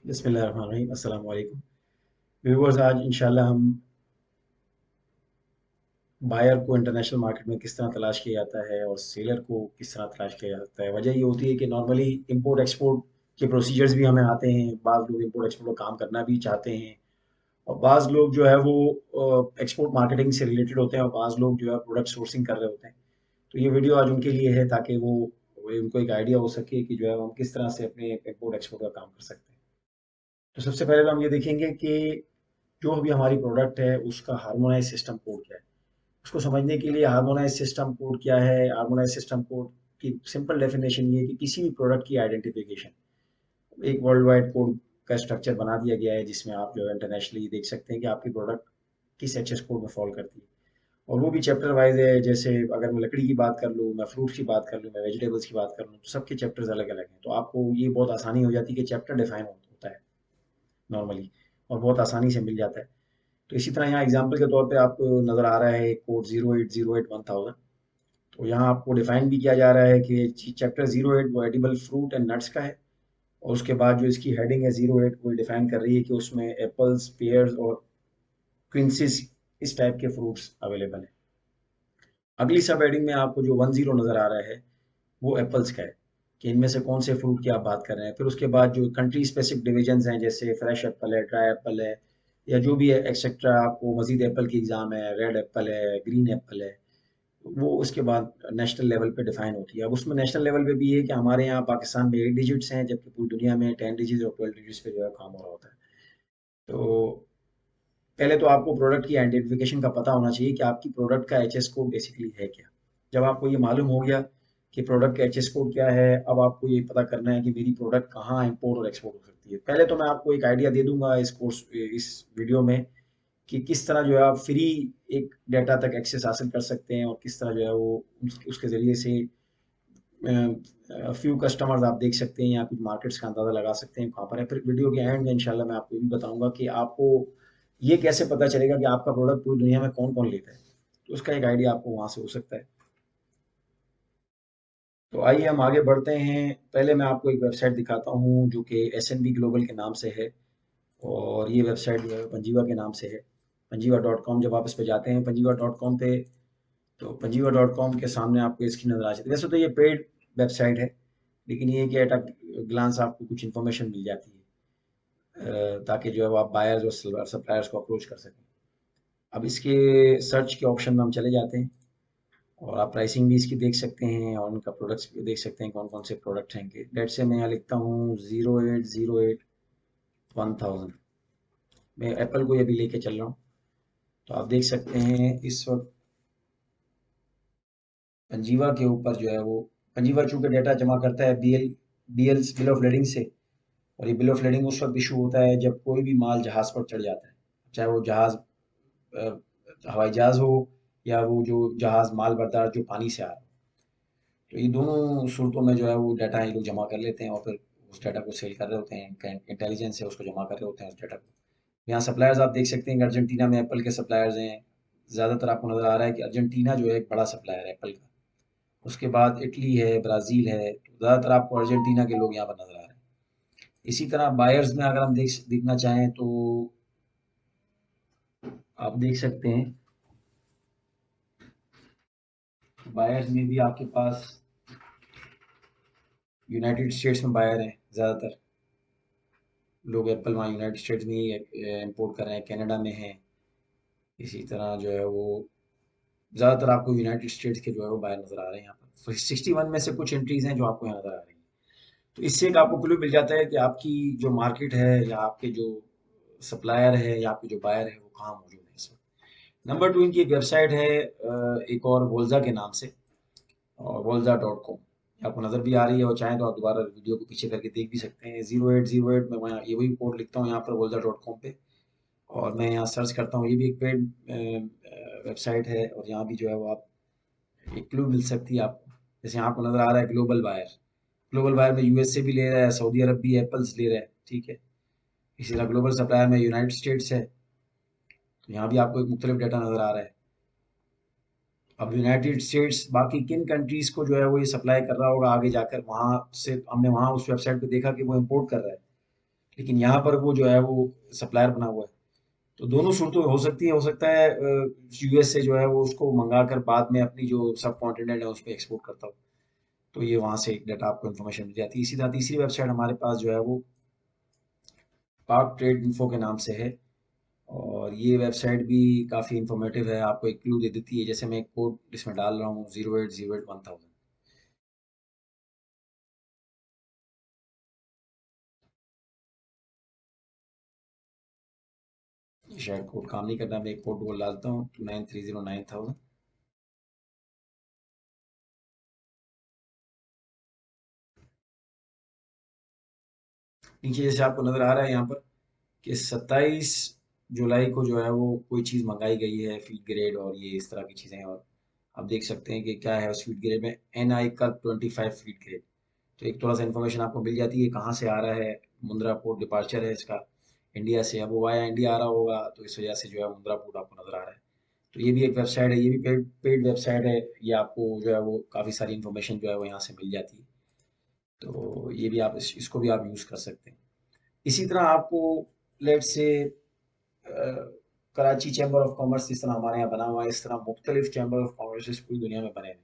बिस्मिल्लाहिर्रहमानिर्रहीम। अस्सलाम वालेकुम व्यूअर्स। आज इंशाल्लाह हम बायर को इंटरनेशनल मार्केट में किस तरह तलाश किया जाता है और सेलर को किस तरह तलाश किया जाता है। वजह ये होती है कि नॉर्मली इंपोर्ट एक्सपोर्ट के प्रोसीजर्स भी हमें आते हैं। बाज़ लोग इंपोर्ट एक्सपोर्ट का काम करना भी चाहते हैं और बाज़ लोग जो है वो एक्सपोर्ट मार्केटिंग से रिलेटेड होते हैं और बाज़ लोग जो है प्रोडक्ट सोर्सिंग कर रहे होते हैं। तो ये वीडियो आज उनके लिए है ताकि वो उनको एक आइडिया हो सके कि जो है हम किस तरह से अपने इंपोर्ट एक्सपोर्ट का काम कर सकते हैं। तो सबसे पहले तो हम ये देखेंगे कि जो भी हमारी प्रोडक्ट है उसका हार्मोनाइज सिस्टम कोड क्या है। उसको समझने के लिए हार्मोनाइज सिस्टम कोड क्या है। हार्मोनाइज सिस्टम कोड की सिंपल डेफिनेशन ये है कि किसी भी प्रोडक्ट की आइडेंटिफिकेशन एक वर्ल्ड वाइड कोड का स्ट्रक्चर बना दिया गया है जिसमें आप जो है इंटरनेशनली देख सकते हैं कि आपकी प्रोडक्ट किस एच एस कोड में फॉलो करती है। और वो भी चैप्टर वाइज है। जैसे अगर मैं लकड़ी की बात कर लूँ, मैं फ्रूट्स की बात कर लूँ, मैं वेजिटेबल्स की बात कर लूँ, तो सबके चैप्टर्स अलग अलग हैं। तो आपको ये बहुत आसानी हो जाती है कि चैप्टर डिफाइन होता है नॉर्मली और बहुत आसानी से मिल जाता है। तो इसी तरह यहाँ एग्जाम्पल के तौर पे आपको नज़र आ रहा है एक कोड 08081000। तो यहाँ आपको डिफाइन भी किया जा रहा है कि चैप्टर 08 वो एडिबल फ्रूट एंड नट्स का है। और उसके बाद जो इसकी हेडिंग है 08 वो डिफाइन कर रही है कि उसमें एप्पल्स, पेयर्स और क्विंसिस इस टाइप के फ्रूट्स अवेलेबल हैं। अगली सब हेडिंग में आपको जो 10 नज़र आ रहा है वो एप्पल्स का है कि इनमें से कौन से फ्रूट की आप बात कर रहे हैं। फिर उसके बाद जो कंट्री स्पेसिफिक डिविजन्स हैं जैसे फ्रेश एप्पल है, ड्राई एप्पल है या जो भी है एक्सेट्रा, आपको मजीद एप्पल की एग्जाम है, रेड एप्पल है, ग्रीन एप्पल है, वो उसके बाद नेशनल लेवल पे डिफाइन होती है। अब उसमें नेशनल लेवल पे भी है कि हमारे यहाँ पाकिस्तान में 8 डिजिट्स हैं जबकि पूरी दुनिया में 10 डिजिट्स और 12 डिजिट्स पे जो है काम हो रहा होता है। तो पहले तो आपको प्रोडक्ट की आइडेंटिफिकेशन का पता होना चाहिए कि आपकी प्रोडक्ट का एच एस कोड बेसिकली है क्या। जब आपको ये मालूम हो गया कि प्रोडक्ट का एच एस कोड क्या है, अब आपको ये पता करना है कि मेरी प्रोडक्ट कहाँ इंपोर्ट और एक्सपोर्ट हो सकती है। पहले तो मैं आपको एक आइडिया दे दूंगा इस वीडियो में कि किस तरह जो है आप फ्री एक डेटा तक एक्सेस हासिल कर सकते हैं और किस तरह जो है वो उसके ज़रिए से फ्यू कस्टमर्स आप देख सकते हैं या कुछ मार्केट्स का अंदाज़ा लगा सकते हैं कहाँ पर है। फिर वीडियो के एंड में इंशाल्लाह मैं आपको ये भी बताऊंगा कि आपको ये कैसे पता चलेगा कि आपका प्रोडक्ट पूरी दुनिया में कौन कौन लेता है। तो उसका एक आइडिया आपको वहाँ से हो सकता है। तो आइए हम आगे बढ़ते हैं। पहले मैं आपको एक वेबसाइट दिखाता हूँ जो कि एस एन बी ग्लोबल के नाम से है और ये वेबसाइट जो है पंजीवा के नाम से है। पंजीवा डॉट कॉम। जब आप इस पे जाते हैं पंजीवा डॉट कॉम पे, तो पंजीवा डॉट कॉम के सामने आपको इसकी नज़र आ जाती है। वैसे तो ये पेड वेबसाइट है लेकिन ये है कि एट अ ग्लांस आपको कुछ इन्फॉर्मेशन मिल जाती है ताकि जो है वो आप बायर्स और सप्लायर्स को अप्रोच कर सकें। अब इसके सर्च के ऑप्शन में हम चले जाते हैं और आप प्राइसिंग भी इसकी देख सकते हैं और उनका प्रोडक्ट्स भी देख सकते हैं कौन कौन से प्रोडक्ट हैं इनके। लेट से मैं यहाँ लिखता हूँ 08081000। मैं एप्पल को ये भी लेके चल रहा हूँ। तो आप देख सकते हैं इस वक्त पंजीवा के ऊपर जो है वो, पंजीवा चूंकि डेटा जमा करता है बिल ऑफ लेडिंग से। और ये बिल ऑफ लेडिंग उस वक्त इशू होता है जब कोई भी माल जहाज पर चढ़ जाता है, चाहे वो जहाज हवाई जहाज हो या वो जो जहाज माल बरदार जो पानी से आ रहा है। तो ये दोनों सूरतों में जो है वो डाटा ये लोग जमा कर लेते हैं और फिर उस डाटा को सेल कर रहे होते हैं। इंटेलिजेंस से उसको जमा कर रहे होते हैं उस डाटा को। यहाँ सप्लायर्स आप देख सकते हैं कि अर्जेंटीना में एप्पल के सप्लायर्स हैं। ज़्यादातर आपको नज़र आ रहा है कि अर्जेंटीना जो है एक बड़ा सप्लायर है एप्पल का। उसके बाद इटली है, ब्राज़ील है। तो ज़्यादातर आपको अर्जेंटीना के लोग यहाँ पर नज़र आ रहे हैं। इसी तरह बायर्स में अगर हम देखना चाहें तो आप देख सकते हैं बायर्स में भी आपके पास यूनाइटेड स्टेट्स में बायर हैं। ज़्यादातर लोग एप्पल वहाँ यूनाइटेड स्टेट्स में ही इंपोर्ट कर रहे हैं, कनाडा में हैं। इसी तरह जो है वो ज़्यादातर आपको यूनाइटेड स्टेट्स के जो है वो बायर नज़र आ रहे हैं यहाँ पर। 61 में से कुछ एंट्रीज हैं जो आपको यहाँ नज़र आ रही हैं। तो इससे एक आपको क्लू मिल जाता है कि आपकी जो मार्केट है या आपके जो सप्लायर है या आपके जो बायर है वो कहाँ मौजूद है इस वक्त। नंबर 2 इनकी एक वेबसाइट है एक और वोल्जा के नाम से, और वोल्जा.com आपको नज़र भी आ रही है। और चाहें तो आप दोबारा वीडियो को पीछे करके देख भी सकते हैं। 0808 में मैं ये वही कोड लिखता हूँ यहाँ पर वोल्जा.com पे और मैं यहाँ सर्च करता हूँ। ये भी एक पेड वेबसाइट है और यहाँ भी जो है वो आप एक क्लू मिल सकती है आपको। जैसे यहाँ आपको नज़र आ रहा है ग्लोबल बायर। ग्लोबल बायर में यूएस से भी ले रहा है, सऊदी अरब भी एप्पल्स ले रहा है, ठीक है। इसी तरह ग्लोबल सप्लायर में यूनाइटेड स्टेट्स है। तो यहाँ भी आपको एक मुख्तलिफ डाटा नज़र आ रहा है। अब यूनाइटेड स्टेट्स बाकी किन कंट्रीज को जो है वो ये सप्लाई कर रहा होगा आगे जाकर, वहां से हमने वहां उस वेबसाइट पे देखा कि वो इंपोर्ट कर रहा है। लेकिन यहाँ पर वो जो है वो सप्लायर बना हुआ है। तो दोनों सूरतें हो सकती है, हो सकता है यूएस से जो है वो उसको मंगा कर बाद में अपनी जो सब कॉन्टिनेंट है उस पर एक्सपोर्ट करता हो। तो ये वहाँ से एक डाटा आपको इन्फॉर्मेशन मिल जाती है। इसी तरह तीसरी वेबसाइट हमारे पास जो है वो पाक ट्रेड इन्फो के नाम से है। और ये वेबसाइट भी काफ़ी इंफॉर्मेटिव है, आपको एक क्लू दे देती है। जैसे मैं एक कोड इसमें डाल रहा हूँ 08081000। ये शायद कोड काम नहीं कर रहा, मैं एक कोड बोल डालता हूँ 29309000। नीचे जैसे आपको नज़र आ रहा है यहाँ पर कि 27 जुलाई को जो है वो कोई चीज़ मंगाई गई है, फीड ग्रेड और ये इस तरह की चीज़ें। और आप देख सकते हैं कि क्या है उस फीड ग्रेड में, N I curve 25 feed grade. तो एक थोड़ा सा इन्फॉर्मेशन आपको मिल जाती है कहाँ से आ रहा है। मुंद्रा पोर्ट डिपार्चर है इसका, इंडिया से। अब वो वाया इंडिया आ रहा होगा तो इस वजह से जो है मुंद्रा पोर्ट आपको नज़र आ रहा है। तो ये भी एक वेबसाइट है, ये भी पेड पेड वेबसाइट है। ये आपको जो है वो काफ़ी सारी इन्फॉर्मेशन जो है वो यहाँ से मिल जाती है। तो ये भी आप इसको भी आप यूज़ कर सकते हैं। इसी तरह आपको लेट से कराची चैम्बर ऑफ कॉमर्स इस तरह हमारे यहाँ बना हुआ है, इस तरह मुख्तलिफ चैम्बर ऑफ कॉमर्स पूरी दुनिया में बने हुए हैं।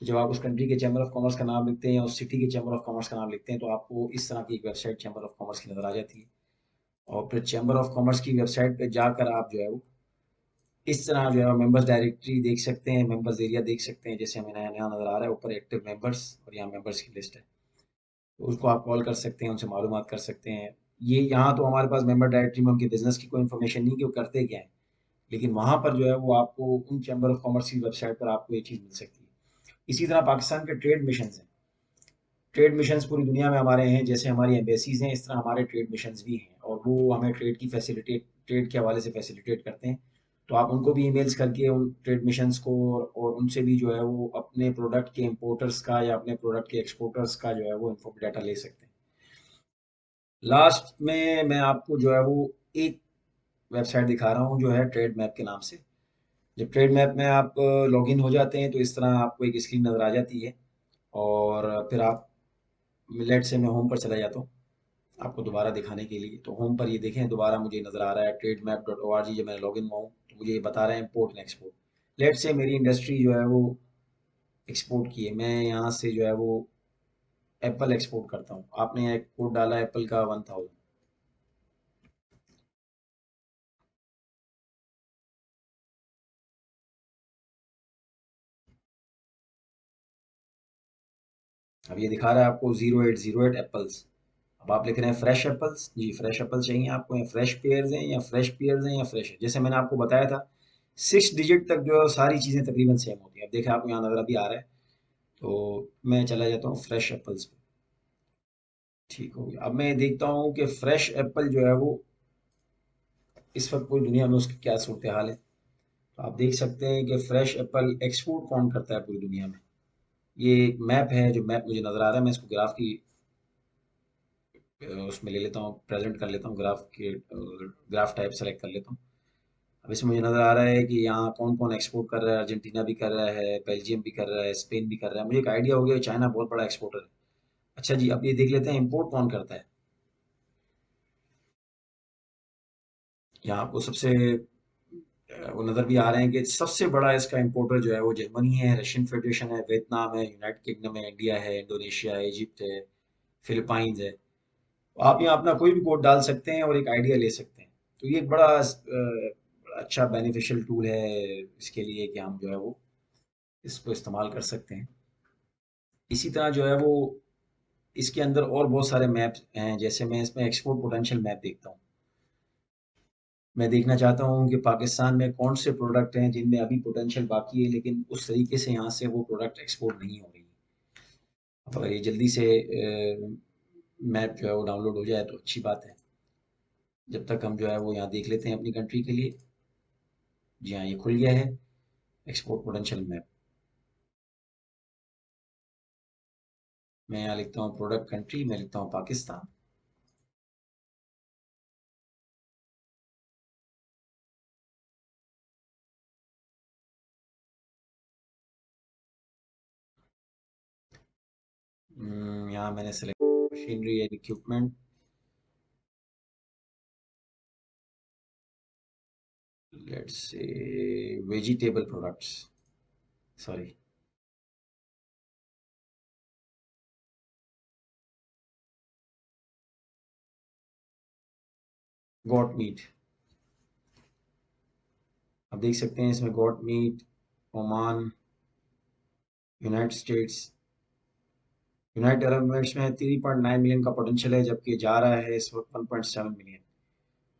तो जब आप उस कंट्री के चैम्बर ऑफ कॉमर्स का नाम लिखते हैं या उस सिटी के चैम्बर ऑफ कॉमर्स का नाम लिखते हैं तो आपको इस तरह की एक वेबसाइट चैम्बर ऑफ कॉमर्स की नज़र आ जाती है। और फिर चैम्बर ऑफ कॉमर्स की वेबसाइट पे जाकर आप जो है वो इस तरह जो है मेंबर्स डायरेक्टरी देख सकते हैं, मेंबर्स एरिया देख सकते हैं। जैसे हमें नया नया नज़र आ रहा है ऊपर एक्टिव मेंबर्स, और यहाँ मेंबर्स की लिस्ट है। तो उसको आप कॉल कर सकते हैं, उनसे मालूमात कर सकते हैं। ये यहाँ तो हमारे पास मेंबर डायरेक्टरी में उनके बिजनेस की कोई इन्फॉर्मेशन नहीं कि वो करते क्या है, लेकिन वहाँ पर जो है वो आपको उन चैम्बर ऑफ कॉमर्स की वेबसाइट पर आपको ये चीज़ मिल सकती है। इसी तरह पाकिस्तान के ट्रेड मिशन हैं। ट्रेड मिशंस पूरी दुनिया में हमारे हैं, जैसे हमारी एम्बेसीज हैं इस तरह हमारे ट्रेड मिशंस भी हैं, और वो हमें ट्रेड की फैसिलिटेट, ट्रेड के हवाले से फैसिलिटेट करते हैं। तो आप उनको भी ईमेल्स करके उन ट्रेड मिशंस को और उनसे भी जो है वो अपने प्रोडक्ट के इम्पोर्टर्स का या अपने प्रोडक्ट के एक्सपोर्टर्स का जो है वो इन्फो डाटा ले सकते हैं। लास्ट में मैं आपको जो है वो एक वेबसाइट दिखा रहा हूँ जो है ट्रेड मैप के नाम से। जब ट्रेड मैप में आप लॉगिन हो जाते हैं तो इस तरह आपको एक स्क्रीन नज़र आ जाती है। और फिर आप, लेट से मैं होम पर चला जाता हूँ आपको दोबारा दिखाने के लिए। तो होम पर ये देखें, दोबारा मुझे नज़र आ रहा है trade map dot O R G. जब मैं लॉगिन हुआ हूँ तो मुझे ये बता रहा है इम्पोर्ट एंड एक्सपोर्ट। लेट से मेरी इंडस्ट्री जो है वो एक्सपोर्ट की है, मैं यहाँ से जो है वो एप्पल एक्सपोर्ट करता हूँ। आपने यहाँ एक कोड डाला एप्पल का 1000। अब ये दिखा रहा है आपको 0808 एप्पल्स। अब आप लिख रहे हैं फ्रेश एप्पल्स, जी फ्रेश एप्पल चाहिए आपको, या फ्रेश पेयर्स हैं या फ्रेश पेयर्स हैं या फ्रेश है। जैसे मैंने आपको बताया था 6 डिजिट तक जो है सारी चीज़ें तकरीबन सेम होती हैं। अब देखें आपको यहाँ नज़र अभी आ रहा है। तो मैं चला जाता हूँ फ्रेश एप्पल्स पे। ठीक हो गया। अब मैं देखता हूँ कि फ्रेश एप्पल जो है वो इस वक्त पूरी दुनिया में उसकी क्या सूरत हाल है। तो आप देख सकते हैं कि फ्रेश एप्पल एक्सपोर्ट कौन करता है पूरी दुनिया में। ये एक मैप है, जो मैप मुझे नज़र आ रहा है, मैं इसको ग्राफ की उसमें ले लेता हूँ, प्रेजेंट कर लेता हूँ, ग्राफ के ग्राफ टाइप सेलेक्ट कर लेता हूँ। अब इसमें मुझे नज़र आ रहा है कि यहाँ कौन कौन एक्सपोर्ट कर रहा है। अर्जेंटीना भी कर रहा है, बेल्जियम भी कर रहा है, स्पेन भी कर रहा है। मुझे एक आइडिया हो गया कि चाइना बहुत बड़ा एक्सपोर्टर है। अच्छा जी, अब ये देख लेते हैं इम्पोर्ट कौन करता है। यहाँ आपको सबसे वो नज़र भी आ रहे हैं कि सबसे बड़ा इसका इंपोर्टर जो है वो जर्मनी है, रशियन फेडरेशन है, वियतनाम है, यूनाइटेड किंगडम है, इंडिया है, इंडोनेशिया है, इजिप्ट है, फिलीपाइंस है। तो आप यहाँ अपना कोई भी कोड डाल सकते हैं और एक आइडिया ले सकते हैं। तो ये एक बड़ा अच्छा बेनिफिशियल टूल है इसके लिए कि हम जो है वो इसको इस्तेमाल कर सकते हैं। इसी तरह जो है वो इसके अंदर और बहुत सारे मैप्स हैं। जैसे मैं इसमें एक्सपोर्ट पोटेंशियल मैप देखता हूँ। मैं देखना चाहता हूँ कि पाकिस्तान में कौन से प्रोडक्ट हैं जिनमें अभी पोटेंशियल बाकी है, लेकिन उस तरीके से यहाँ से वो प्रोडक्ट एक्सपोर्ट नहीं हो रही। अब अगर ये जल्दी से मैप जो है वो डाउनलोड हो जाए तो अच्छी बात है। जब तक हम जो है वो यहाँ देख लेते हैं अपनी कंट्री के लिए। जी हाँ, ये खुल गया है एक्सपोर्ट पोटेंशियल मैप। मैं यहाँ लिखता हूँ प्रोडक्ट कंट्री, मैं लिखता हूँ पाकिस्तान। यहाँ मैंने select machinery and equipment. Let's say vegetable products, sorry, goat meat. आप देख सकते हैं इसमें goat meat, Oman, United States, United Arab Emirates में 3.9 मिलियन का पोटेंशियल है, जबकि जा रहा है इस वक्त 1.7 मिलियन।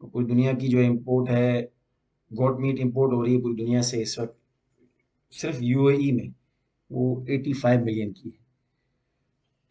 तो पूरी दुनिया की जो इम्पोर्ट है, गोट मीट इम्पोर्ट हो रही है पूरी दुनिया से इस वक्त, सिर्फ यूएई में वो 85 मिलियन की है।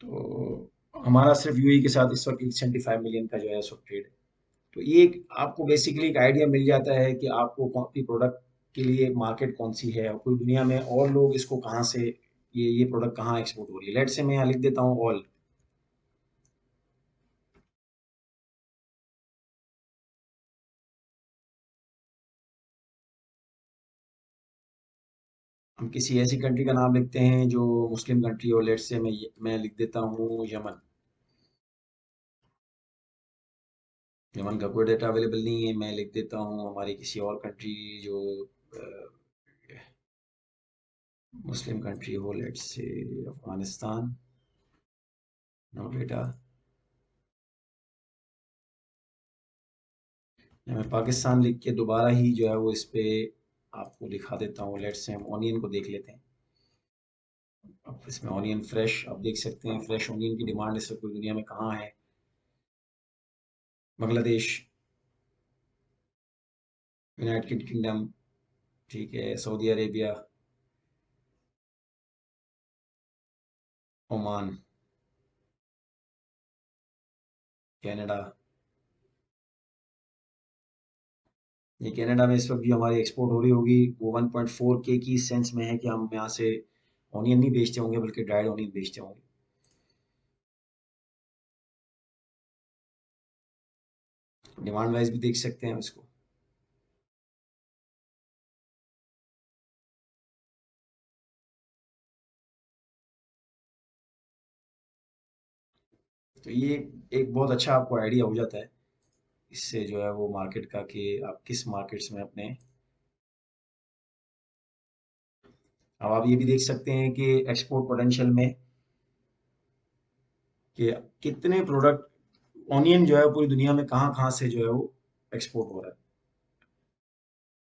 तो हमारा सिर्फ यूएई के साथ इस वक्त 75 मिलियन का जो है इस वक्त ट्रेड है। तो ये आपको बेसिकली एक आइडिया मिल जाता है कि आपको कौन सी प्रोडक्ट के लिए मार्केट कौन सी है और पूरी दुनिया में और लोग इसको कहाँ से, ये प्रोडक्ट कहाँ एक्सपोर्ट हो रही है। लेट से मैं यहाँ लिख देता हूँ ऑल। हम किसी ऐसी कंट्री का नाम लिखते हैं जो मुस्लिम कंट्री हो। लेट से मैं लिख देता हूँ यमन। यमन का कोई डाटा अवेलेबल नहीं है, मैं लिख देता हूँ हमारी किसी और कंट्री जो मुस्लिम कंट्री हो। लेट से अफगानिस्तान। No data. मैं पाकिस्तान लिख के दोबारा ही जो है वो इस पे आपको दिखा देता हूँ। लेट से हम ऑनियन को देख लेते हैं। अब इसमें ऑनियन फ्रेश आप देख सकते हैं, फ्रेश ऑनियन की डिमांड इस वक्त पूरी दुनिया में कहाँ है। बांग्लादेश, यूनाइटेड किंगडम, ठीक है, सऊदी अरेबिया, ओमान, कनाडा। ये कनाडा में इस वक्त भी हमारी एक्सपोर्ट हो रही होगी। वो 1.4 के की सेंस में है कि हम यहाँ से ऑनियन नहीं बेचते होंगे बल्कि ड्राइड ऑनियन बेचते होंगे। डिमांड वाइज भी देख सकते हैं हम इसको। तो ये एक बहुत अच्छा आपको आइडिया हो जाता है इससे जो है वो मार्केट का, कि आप किस मार्केट्स में अपने। अब आप ये भी देख सकते हैं कि एक्सपोर्ट पोटेंशियल में कि कितने प्रोडक्ट ऑनियन जो है पूरी दुनिया में कहाँ कहाँ से जो है वो एक्सपोर्ट हो रहा है।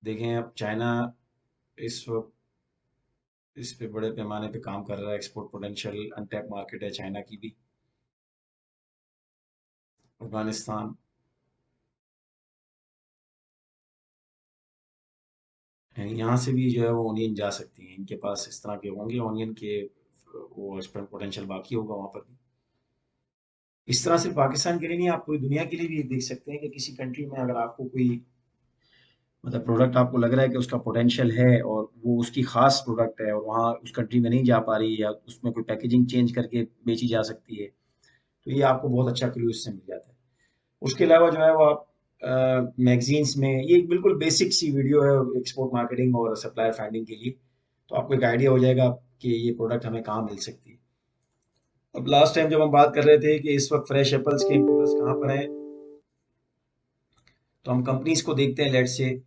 देखें अब चाइना इस वक्त इस पे बड़े पैमाने पे काम कर रहा है। एक्सपोर्ट पोटेंशियल अनटैप मार्केट है चाइना की भी। अफगानिस्तान, यहाँ से भी जो है वो ऑनियन जा सकती हैं, इनके पास इस तरह के होंगे ऑनियन के, वो एक्सपोर्ट पोटेंशियल बाकी होगा वहाँ पर भी। इस तरह सिर्फ पाकिस्तान के लिए नहीं, आप पूरी दुनिया के लिए भी देख सकते हैं कि किसी कंट्री में अगर आपको कोई मतलब प्रोडक्ट आपको लग रहा है कि उसका पोटेंशियल है और वो उसकी खास प्रोडक्ट है और वहाँ उस कंट्री में नहीं जा पा रही है या उसमें कोई पैकेजिंग चेंज करके बेची जा सकती है, तो ये आपको बहुत अच्छा क्लू इससे मिल जाता है। उसके अलावा जो है वो आप मैगजीन्स में, ये एक बिल्कुल बेसिक सी वीडियो है एक्सपोर्ट मार्केटिंग और सप्लायर फाइंडिंग के लिए, तो आपको एक आइडिया हो जाएगा कि ये प्रोडक्ट हमें कहाँ मिल सकती है। अब लास्ट टाइम जब हम बात कर रहे थे कि इस वक्त फ्रेश एप्पल्स के इम्पोर्टर्स कहाँ पर हैं, तो हम कंपनीज को देखते हैं। लेट से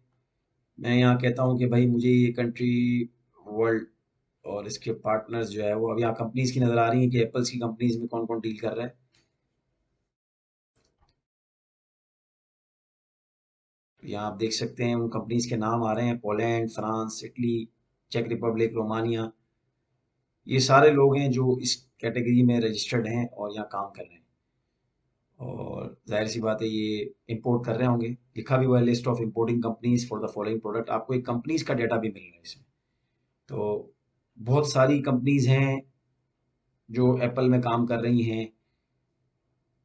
मैं यहाँ कहता हूँ कि भाई मुझे ये कंट्री, वर्ल्ड और इसके पार्टनर्स जो है वो अब यहाँ कंपनीज की नजर आ रही हैं कि एप्पल्स की कंपनीज में कौन कौन डील कर रहा है। तो यहाँ आप देख सकते हैं उन कंपनीज के नाम आ रहे हैं, पोलैंड, फ्रांस, इटली, चेक रिपब्लिक, रोमानिया। ये सारे लोग हैं जो इस कैटेगरी में रजिस्टर्ड हैं और यहाँ काम कर रहे हैं। और जाहिर सी बात है ये इंपोर्ट कर रहे होंगे। लिखा भी हुआ है list of importing companies for the following product. आपको एक कंपनीज का डाटा भी मिल रहा है इसमें। तो बहुत सारी कंपनीज हैं जो एप्पल में काम कर रही हैं।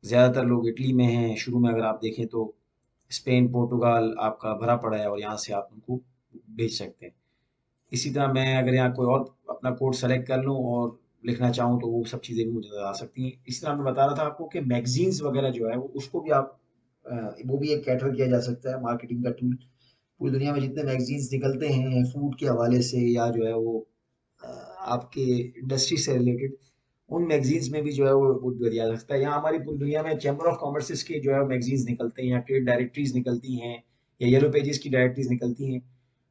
ज़्यादातर लोग इटली में हैं शुरू में, अगर आप देखें तो स्पेन, पोर्टुगाल आपका भरा पड़ा है और यहाँ से आप उनको भेज सकते हैं। इसी तरह मैं अगर यहाँ कोई और अपना कोड सेलेक्ट कर लूँ और लिखना चाहूँ तो वो सब चीज़ें भी मुझे नज़र आ सकती हैं। इसी तरह मैं बता रहा था आपको कि मैगजीन्स वगैरह जो है वो उसको भी आप वो भी एक कैटर किया जा सकता है मार्केटिंग का टूल। पूरी दुनिया में जितने मैगजीन्स निकलते हैं फूड के हवाले से या जो है वो आपके इंडस्ट्री से रिलेटेड, उन मैगजीन्स में भी जो है वो दिया जा सकता है। यहाँ हमारी पूरी दुनिया में चैम्बर ऑफ कॉमर्स के जो है मैगजीन्स निकलते हैं, यहाँ ट्रेड डायरेक्टरीज निकलती हैं, या येलो पेजेस की डायरेक्टरीज निकलती हैं,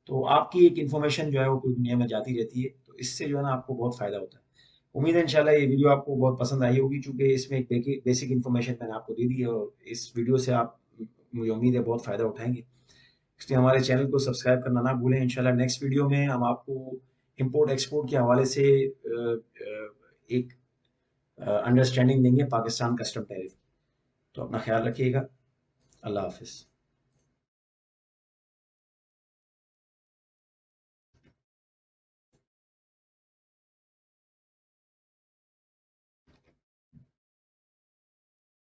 तो आपकी एक इन्फॉर्मेशन जो है वो पूरी दुनिया में जाती रहती है, तो इससे जो है ना आपको बहुत फ़ायदा होता है। उम्मीद है इंशाल्लाह ये वीडियो आपको बहुत पसंद आई होगी, चूँकि इसमें एक बेसिक इन्फॉर्मेशन मैंने आपको दे दी है और इस वीडियो से आप, मुझे उम्मीद है, बहुत फ़ायदा उठाएँगे। इसलिए हमारे चैनल को सब्सक्राइब करना ना भूलें। इंशाल्लाह नेक्स्ट वीडियो में हम आपको इम्पोर्ट एक्सपोर्ट के हवाले से एक अंडरस्टैंडिंग देंगे पाकिस्तान कस्टम टैरिफ। तो अपना ख्याल रखिएगा। अल्लाह हाफ़िज़।